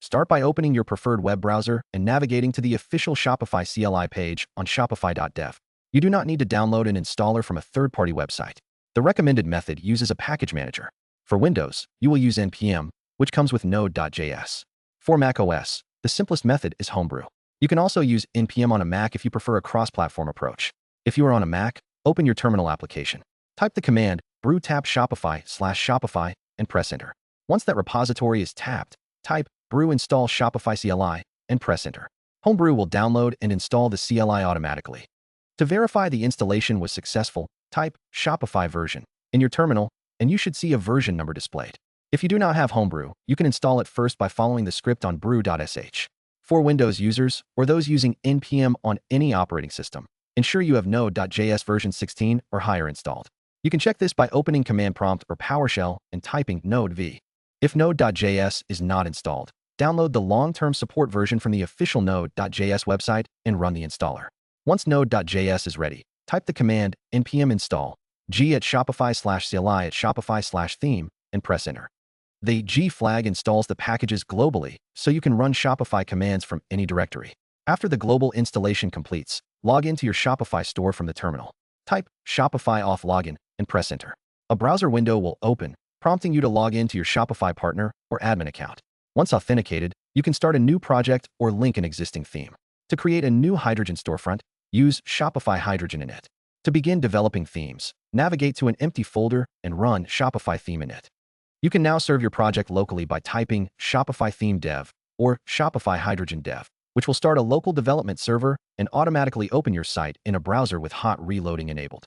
Start by opening your preferred web browser and navigating to the official Shopify CLI page on shopify.dev. You do not need to download an installer from a third-party website. The recommended method uses a package manager. For Windows, you will use npm, which comes with Node.js. For macOS, the simplest method is Homebrew. You can also use npm on a Mac if you prefer a cross-platform approach. If you are on a Mac, open your terminal application. Type the command brew tap Shopify/Shopify and press enter. Once that repository is tapped, type brew install Shopify CLI and press enter. Homebrew will download and install the CLI automatically. To verify the installation was successful, type Shopify version in your terminal and you should see a version number displayed. If you do not have Homebrew, you can install it first by following the script on brew.sh. For Windows users or those using npm on any operating system, ensure you have Node.js version 16 or higher installed. You can check this by opening Command Prompt or PowerShell and typing node v. If Node.js is not installed, download the long-term support version from the official Node.js website and run the installer. Once Node.js is ready, type the command npm install g at Shopify/CLI at Shopify/theme and press enter. The G flag installs the packages globally, so you can run Shopify commands from any directory. After the global installation completes, log into your Shopify store from the terminal. Type Shopify auth login and press enter. A browser window will open, prompting you to log into your Shopify partner or admin account. Once authenticated, you can start a new project or link an existing theme. To create a new Hydrogen storefront, use Shopify Hydrogen init. To begin developing themes, navigate to an empty folder and run Shopify theme init. You can now serve your project locally by typing Shopify theme dev or Shopify Hydrogen dev, which will start a local development server and automatically open your site in a browser with hot reloading enabled.